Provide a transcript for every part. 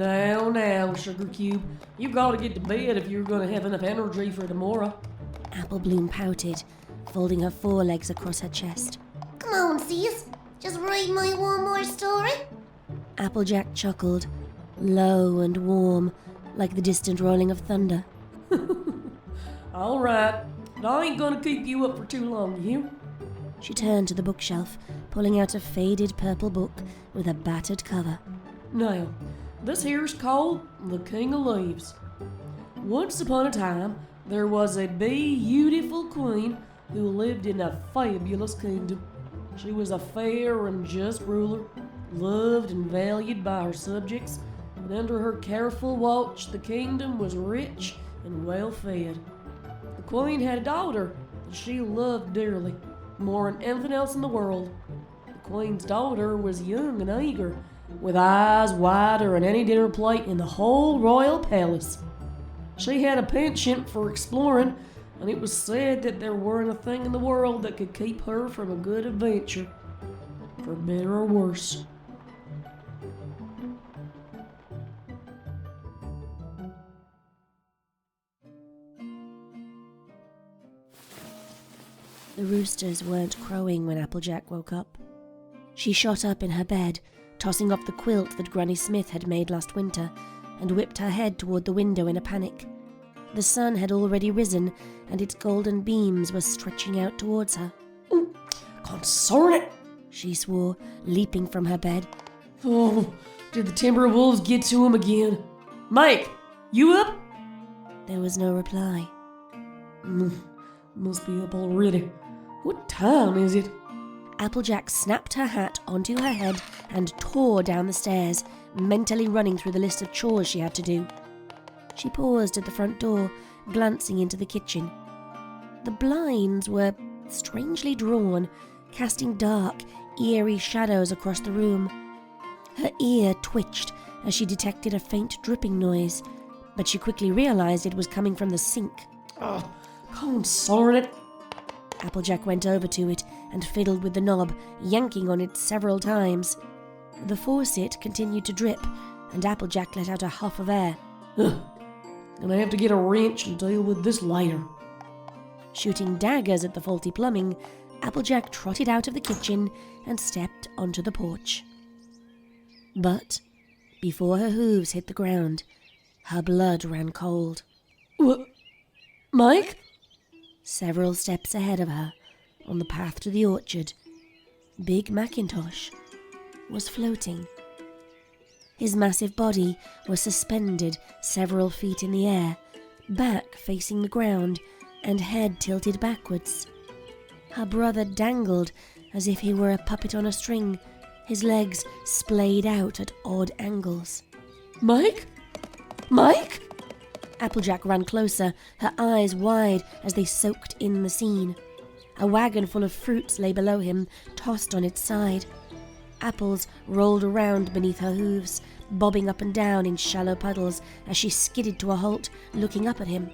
Now, Sugar Cube. You gotta get to bed if you're gonna have enough energy for tomorrow. Apple Bloom pouted, folding her forelegs across her chest. Come on, sis. Just read me one more story. Applejack chuckled, low and warm, like the distant rolling of thunder. All right, but I ain't gonna keep you up for too long, you hear? She turned to the bookshelf, pulling out a faded purple book with a battered cover. Now, this here's called The King of Leaves. Once upon a time, there was a beautiful queen who lived in a fabulous kingdom. She was a fair and just ruler, loved and valued by her subjects, and under her careful watch the kingdom was rich and well fed. The queen had a daughter that she loved dearly, more than anything else in the world. The queen's daughter was young and eager, with eyes wider than any dinner plate in the whole royal palace. She had a penchant for exploring, and it was said that there weren't a thing in the world that could keep her from a good adventure, for better or worse. The roosters weren't crowing when Applejack woke up. She shot up in her bed, tossing off the quilt that Granny Smith had made last winter, and whipped her head toward the window in a panic. The sun had already risen, and its golden beams were stretching out towards her. Consort it! She swore, leaping from her bed. Oh, did the Timberwolves get to him again? Mike, you up? There was no reply. Must be up already. What time is it? Applejack snapped her hat onto her head and tore down the stairs, mentally running through the list of chores she had to do. She paused at the front door, glancing into the kitchen. The blinds were strangely drawn, casting dark, eerie shadows across the room. Her ear twitched as she detected a faint dripping noise, but she quickly realized it was coming from the sink. Oh, consort it! Applejack went over to it and fiddled with the knob, yanking on it several times. The faucet continued to drip, and Applejack let out a huff of air. Gonna have to get a wrench and deal with this later. Shooting daggers at the faulty plumbing, Applejack trotted out of the kitchen and stepped onto the porch. But before her hooves hit the ground, her blood ran cold. What? Mike? Several steps ahead of her, on the path to the orchard, Big Macintosh was floating. His massive body was suspended several feet in the air, back facing the ground and head tilted backwards. Her brother dangled as if he were a puppet on a string, his legs splayed out at odd angles. Mike? Mike? Applejack ran closer, her eyes wide as they soaked in the scene. A wagon full of fruits lay below him, tossed on its side. Apples rolled around beneath her hooves, bobbing up and down in shallow puddles as she skidded to a halt, looking up at him.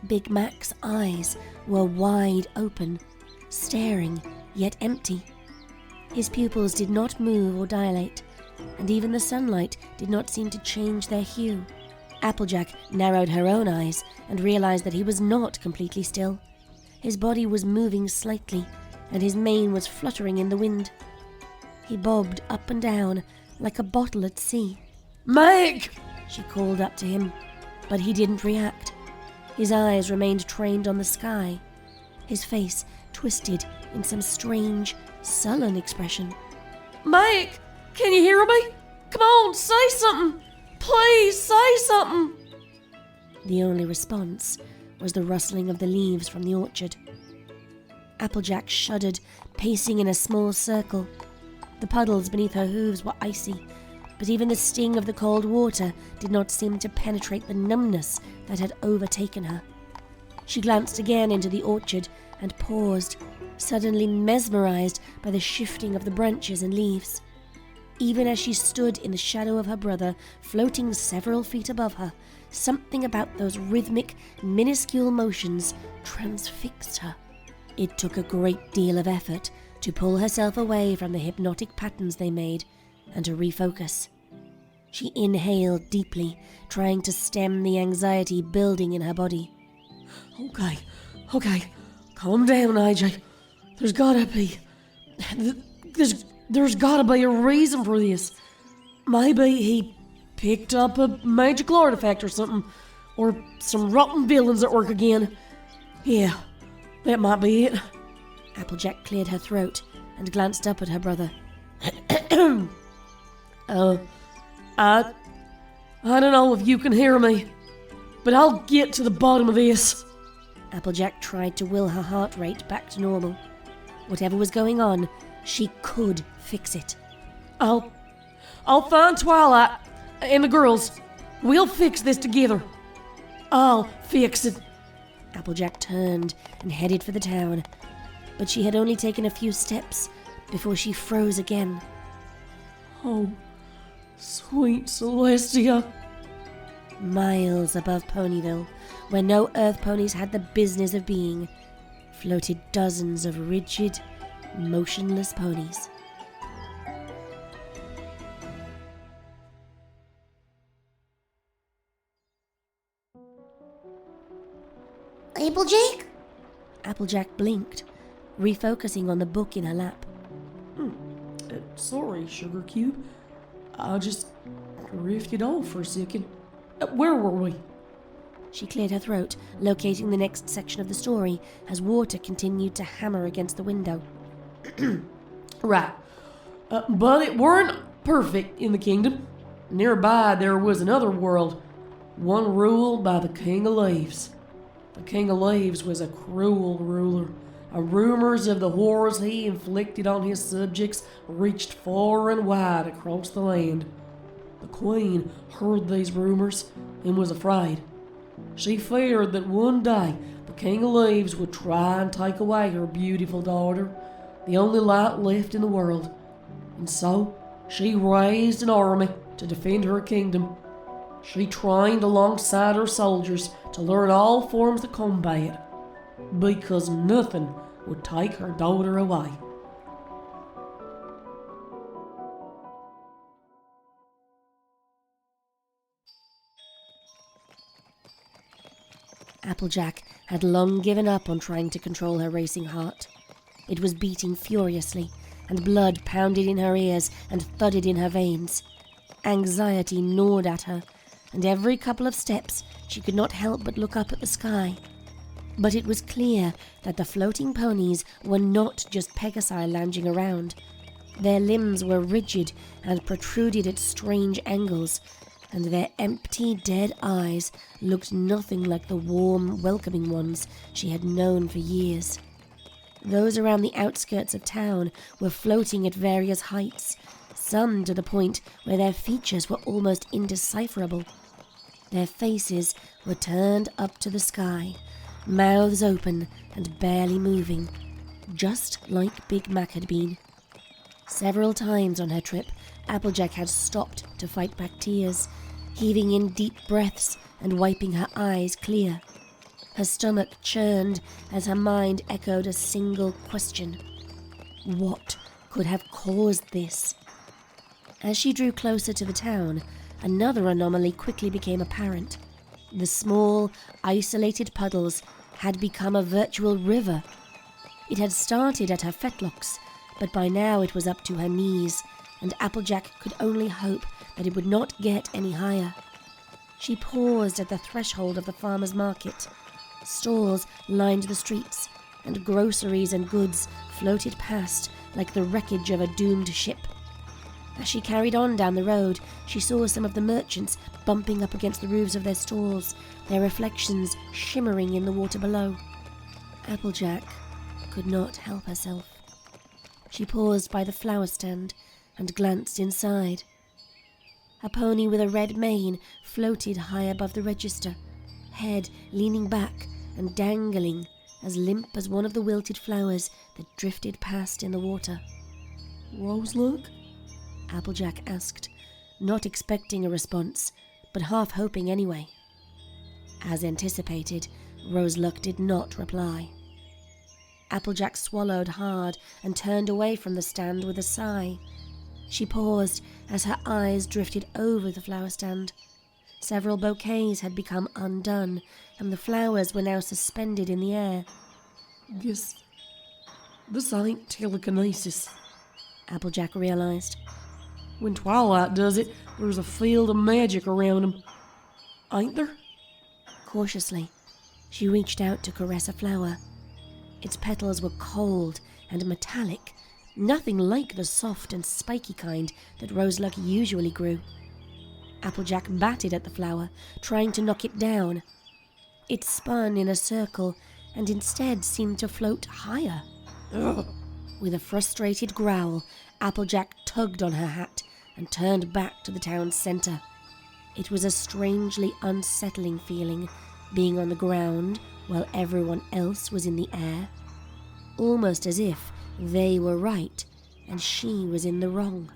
Big Mac's eyes were wide open, staring yet empty. His pupils did not move or dilate, and even the sunlight did not seem to change their hue. Applejack narrowed her own eyes and realized that he was not completely still. His body was moving slightly, and his mane was fluttering in the wind. He bobbed up and down like a bottle at sea. Mike! She called up to him, but he didn't react. His eyes remained trained on the sky, his face twisted in some strange, sullen expression. Mike! Can you hear me? Come on, say something! Please, say something! The only response was the rustling of the leaves from the orchard. Applejack shuddered, pacing in a small circle. The puddles beneath her hooves were icy, but even the sting of the cold water did not seem to penetrate the numbness that had overtaken her. She glanced again into the orchard and paused, suddenly mesmerized by the shifting of the branches and leaves. Even as she stood in the shadow of her brother, floating several feet above her, something about those rhythmic, minuscule motions transfixed her. It took a great deal of effort to pull herself away from the hypnotic patterns they made and to refocus. She inhaled deeply, trying to stem the anxiety building in her body. Okay. Calm down, AJ. There's gotta be a reason for this. Maybe he picked up a magical artifact or something. Or some rotten villains at work again. Yeah, that might be it. Applejack cleared her throat and glanced up at her brother. I don't know if you can hear me, but I'll get to the bottom of this. Applejack tried to will her heart rate back to normal. Whatever was going on, she could fix it. I'll find Twilight and the girls. We'll fix this together. I'll fix it. Applejack turned and headed for the town, but she had only taken a few steps before she froze again. Oh, sweet Celestia. Miles above Ponyville, where no earth ponies had the business of being, floated dozens of rigid, motionless ponies. Applejack? Applejack blinked, refocusing on the book in her lap. Sorry, Sugar Cube. I just drifted off for a second. Where were we? She cleared her throat, locating the next section of the story as water continued to hammer against the window. Right. But it weren't perfect in the kingdom. Nearby there was another world, one ruled by the King of Leaves. The King of Leaves was a cruel ruler, and rumors of the horrors he inflicted on his subjects reached far and wide across the land. The Queen heard these rumors and was afraid. She feared that one day the King of Leaves would try and take away her beautiful daughter, the only light left in the world. And so she raised an army to defend her kingdom. She trained alongside her soldiers to learn all forms of combat, because nothing would take her daughter away. Applejack had long given up on trying to control her racing heart. It was beating furiously, and blood pounded in her ears and thudded in her veins. Anxiety gnawed at her, and every couple of steps she could not help but look up at the sky. But it was clear that the floating ponies were not just Pegasi lounging around. Their limbs were rigid and protruded at strange angles, and their empty, dead eyes looked nothing like the warm, welcoming ones she had known for years. Those around the outskirts of town were floating at various heights, some to the point where their features were almost indecipherable. Their faces were turned up to the sky, mouths open and barely moving, just like Big Mac had been. Several times on her trip, Applejack had stopped to fight back tears, heaving in deep breaths and wiping her eyes clear. Her stomach churned as her mind echoed a single question. What could have caused this? As she drew closer to the town, another anomaly quickly became apparent. The small, isolated puddles had become a virtual river. It had started at her fetlocks, but by now it was up to her knees, and Applejack could only hope that it would not get any higher. She paused at the threshold of the farmer's market. Stalls lined the streets, and groceries and goods floated past like the wreckage of a doomed ship. As she carried on down the road, she saw some of the merchants bumping up against the roofs of their stalls, their reflections shimmering in the water below. Applejack could not help herself. She paused by the flower stand and glanced inside. A pony with a red mane floated high above the register, head leaning back and dangling as limp as one of the wilted flowers that drifted past in the water. Roseluck? Applejack asked, not expecting a response, but half hoping anyway. As anticipated, Roseluck did not reply. Applejack swallowed hard and turned away from the stand with a sigh. She paused as her eyes drifted over the flower stand. Several bouquets had become undone, and the flowers were now suspended in the air. Guess this ain't telekinesis, Applejack realized. When Twilight does it, there's a field of magic around him. Ain't there? Cautiously, she reached out to caress a flower. Its petals were cold and metallic, nothing like the soft and spiky kind that Roseluck usually grew. Applejack batted at the flower, trying to knock it down. It spun in a circle and instead seemed to float higher. Ugh. With a frustrated growl, Applejack tugged on her hat and turned back to the town's centre. It was a strangely unsettling feeling, being on the ground while everyone else was in the air. Almost as if they were right and she was in the wrong.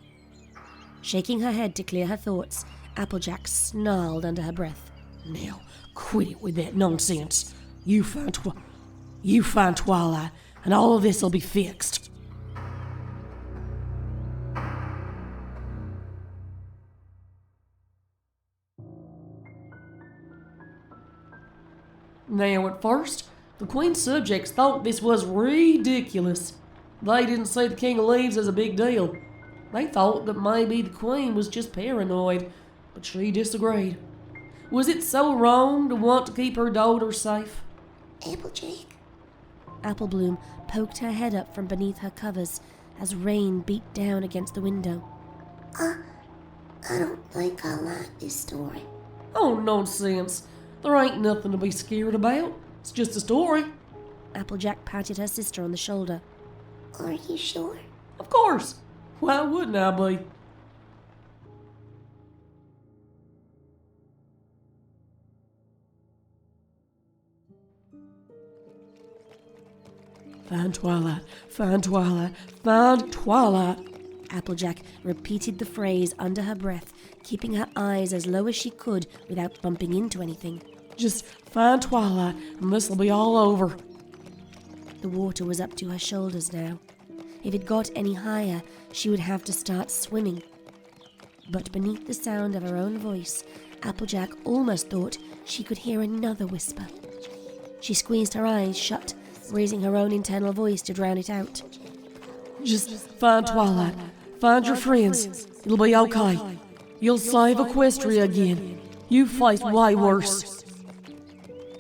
Shaking her head to clear her thoughts, Applejack snarled under her breath. Now, quit it with that nonsense. You find Twilight, and all of this'll be fixed. Now, at first, the Queen's subjects thought this was ridiculous. They didn't see the King of Leaves as a big deal. They thought that maybe the Queen was just paranoid, but she disagreed. Was it so wrong to want to keep her daughter safe? Applejack. Applebloom poked her head up from beneath her covers as rain beat down against the window. I don't think I like this story. Oh, nonsense. There ain't nothing to be scared about. It's just a story. Applejack patted her sister on the shoulder. Are you sure? Of course. Why wouldn't I be? Find Twilight, find Twilight, find Twilight. Applejack repeated the phrase under her breath, keeping her eyes as low as she could without bumping into anything. Just find Twilight, and this'll be all over. The water was up to her shoulders now. If it got any higher, she would have to start swimming. But beneath the sound of her own voice, Applejack almost thought she could hear another whisper. She squeezed her eyes shut, raising her own internal voice to drown it out. Just find Twilight. Find your friends. It'll be okay. You'll save Equestria again. You faced way worse.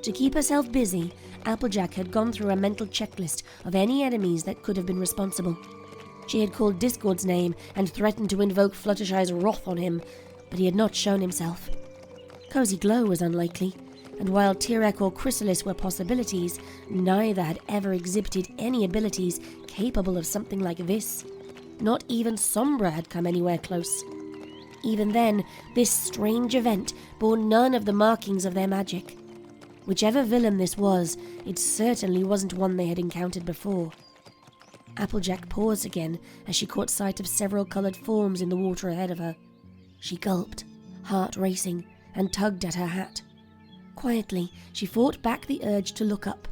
To keep herself busy, Applejack had gone through a mental checklist of any enemies that could have been responsible. She had called Discord's name and threatened to invoke Fluttershy's wrath on him, but he had not shown himself. Cozy Glow was unlikely, and while Tirek or Chrysalis were possibilities, neither had ever exhibited any abilities capable of something like this. Not even Sombra had come anywhere close. Even then, this strange event bore none of the markings of their magic. Whichever villain this was, it certainly wasn't one they had encountered before. Applejack paused again as she caught sight of several coloured forms in the water ahead of her. She gulped, heart racing, and tugged at her hat. Quietly, she fought back the urge to look up.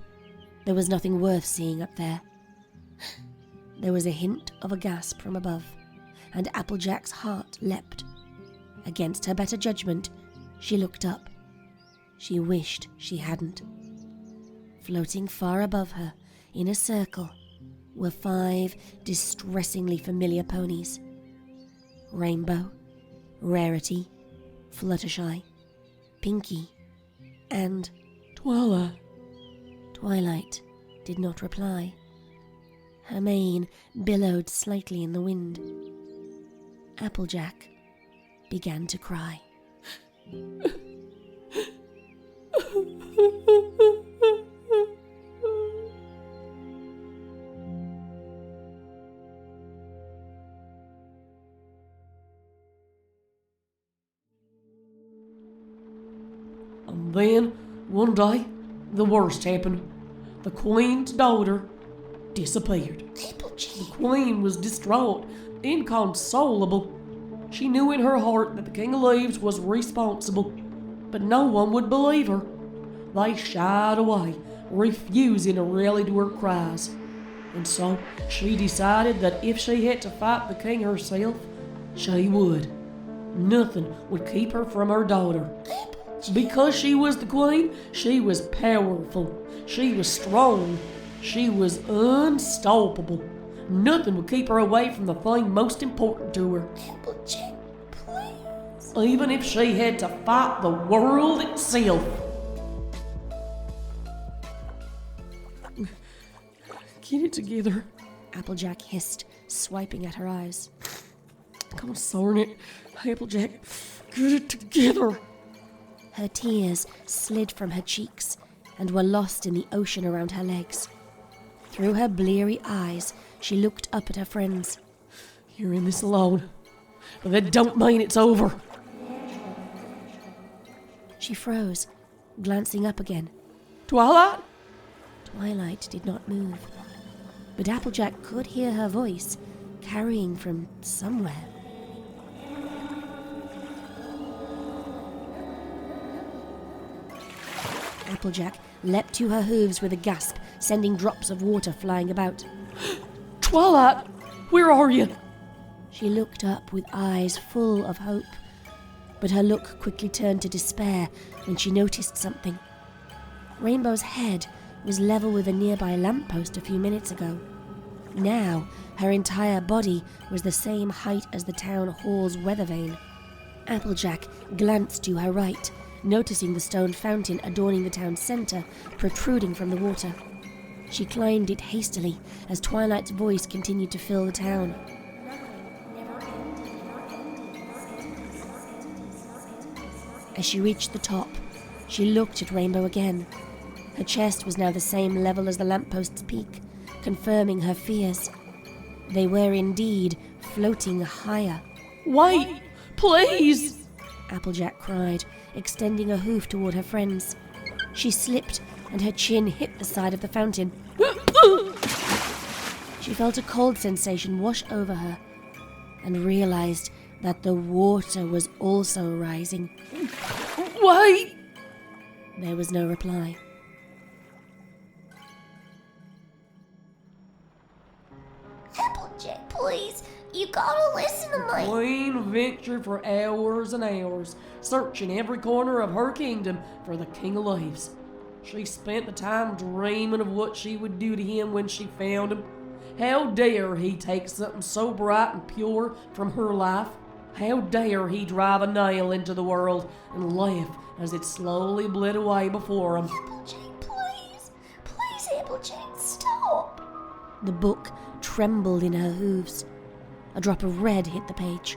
There was nothing worth seeing up there. There was a hint of a gasp from above, and Applejack's heart leapt. Against her better judgment, she looked up. She wished she hadn't. Floating far above her, in a circle, were 5 distressingly familiar ponies. Rainbow, Rarity, Fluttershy, Pinky, and Twilight. Twilight did not reply. Her mane billowed slightly in the wind. Applejack began to cry. And then, one day, the worst happened. The Queen's daughter disappeared. The Queen was distraught, inconsolable. She knew in her heart that the King of Leaves was responsible, but no one would believe her. They shied away, refusing to rally to her cries. And so she decided that if she had to fight the king herself, She would. Nothing would keep her from her daughter. Because she was the queen, she was powerful. She was strong. She was unstoppable. Nothing would keep her away from the thing most important to her. Applejack, please. Even if she had to fight the world itself. Get it together. Applejack hissed, swiping at her eyes. God darn it. Applejack, get it together. Her tears slid from her cheeks and were lost in the ocean around her legs. Through her bleary eyes, she looked up at her friends. You're in this alone, but that don't mean it's over. She froze, glancing up again. Twilight? Twilight did not move, but Applejack could hear her voice carrying from somewhere. Applejack leapt to her hooves with a gasp, sending drops of water flying about. Twilight, where are you? She looked up with eyes full of hope, but her look quickly turned to despair when she noticed something. Rainbow's head was level with a nearby lamppost a few minutes ago. Now, her entire body was the same height as the town hall's weather vane. Applejack glanced to her right, noticing the stone fountain adorning the town centre protruding from the water. She climbed it hastily as Twilight's voice continued to fill the town. As she reached the top, she looked at Rainbow again. Her chest was now the same level as the lamppost's peak, confirming her fears. They were indeed floating higher. Wait, please! Applejack cried, extending a hoof toward her friends. She slipped, and her chin hit the side of the fountain. She felt a cold sensation wash over her, and realized that the water was also rising. Wait! There was no reply. Applejack, please. You gotta listen to me. Queen ventured for hours and hours, searching every corner of her kingdom for the King of Leaves. She spent the time dreaming of what she would do to him when she found him. How dare he take something so bright and pure from her life? How dare he drive a nail into the world and laugh as it slowly bled away before him? Applejack, please. Please, Applejack, stop. The book trembled in her hooves. A drop of red hit the page,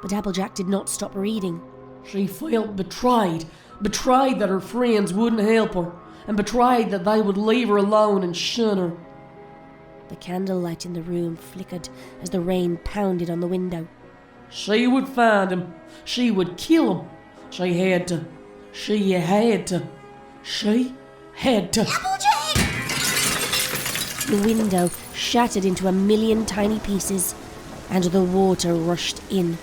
but Applejack did not stop reading. She felt betrayed that her friends wouldn't help her, and betrayed that they would leave her alone and shun her. The candlelight in the room flickered as the rain pounded on the window. She would find him. She would kill him. She had to. She had to. She had to. Applejack! The window shattered into a million tiny pieces, and the water rushed in.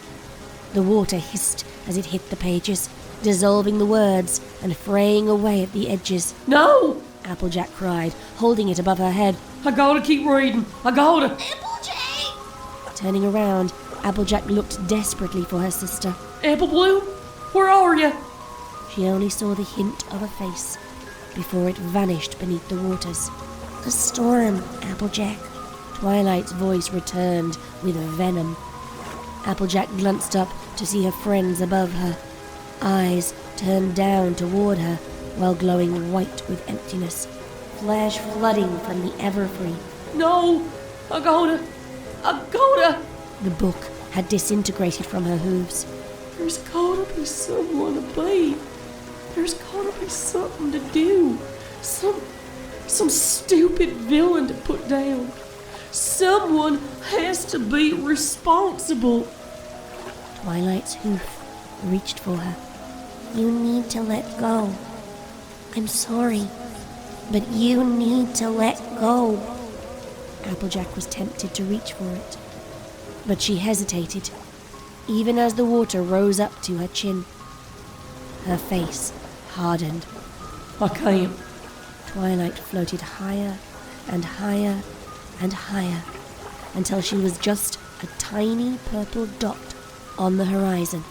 The water hissed as it hit the pages, dissolving the words and fraying away at the edges. No! Applejack cried, holding it above her head. I gotta keep reading. I gotta. Applejack! Turning around, Applejack looked desperately for her sister. Apple Bloom, where are you? She only saw the hint of a face before it vanished beneath the waters. A storm, Applejack. Twilight's voice returned with venom. Applejack glanced up to see her friends above her, eyes turned down toward her while glowing white with emptiness, flash flooding from the Everfree. No! I gotta. The book had disintegrated from her hooves. There's gotta be someone to be. There's gotta be something to do. Some stupid villain to put down. Someone has to be responsible. Twilight's hoof reached for her. You need to let go. I'm sorry, but you need to let go. Applejack was tempted to reach for it, but she hesitated, even as the water rose up to her chin. Her face hardened. I can't. Twilight floated higher and higher and higher until she was just a tiny purple dot on the horizon.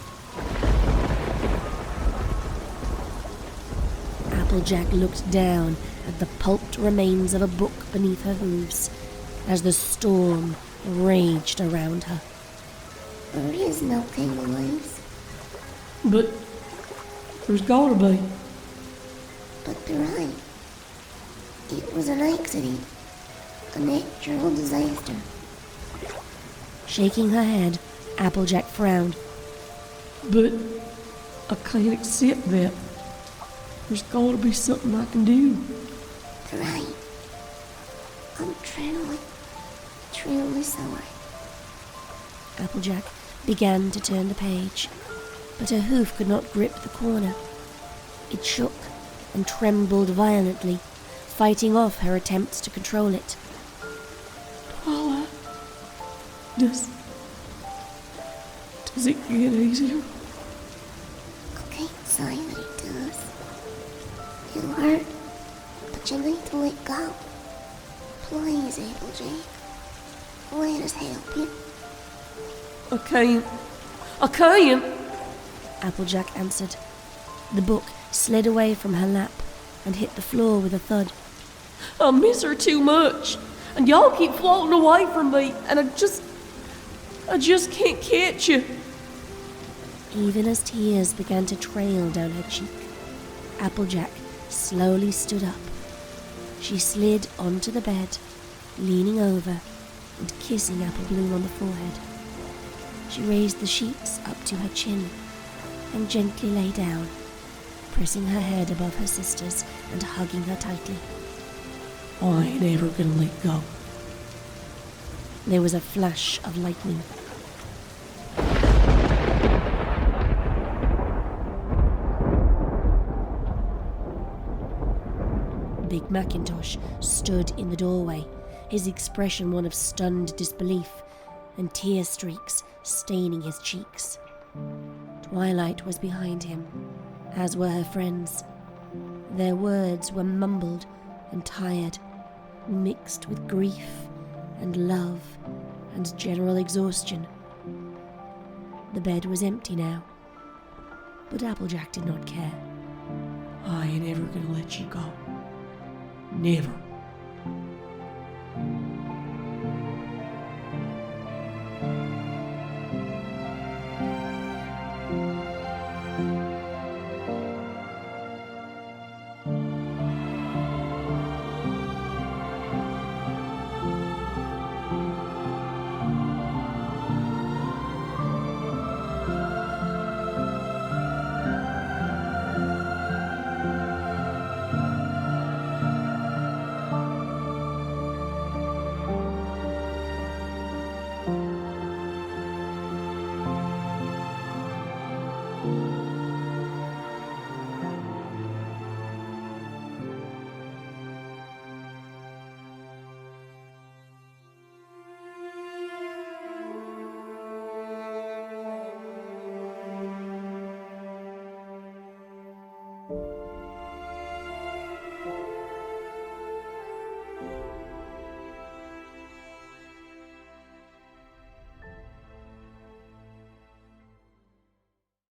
Applejack looked down at the pulped remains of a book beneath her hooves as the storm raged around her. There is no king of leaves. But there's gotta be. But they're right. It was an accident. A natural disaster. Shaking her head, Applejack frowned. But I can't accept that. There's gotta be something I can do. They're right. I'm truly sorry. Applejack began to turn the page, but her hoof could not grip the corner. It shook and trembled violently, fighting off her attempts to control it. Twilight, does it get easier? I can't say that it does. It'll hurt, but you need to let go. Please, Applejack. Let us help you. I can't. Applejack answered. The book slid away from her lap and hit the floor with a thud. I miss her too much. And y'all keep floating away from me, and I just can't catch you. Even as tears began to trail down her cheek, Applejack slowly stood up. She slid onto the bed, leaning over and kissing Apple Bloom on the forehead. She raised the sheets up to her chin and gently lay down, pressing her head above her sister's and hugging her tightly. I ain't ever gonna let go. There was a flash of lightning. Big Macintosh stood in the doorway, his expression one of stunned disbelief, and tear streaks staining his cheeks. Twilight was behind him, as were her friends. Their words were mumbled and tired, mixed with grief and love and general exhaustion. The bed was empty now, but Applejack did not care. I ain't ever gonna let you go. Never.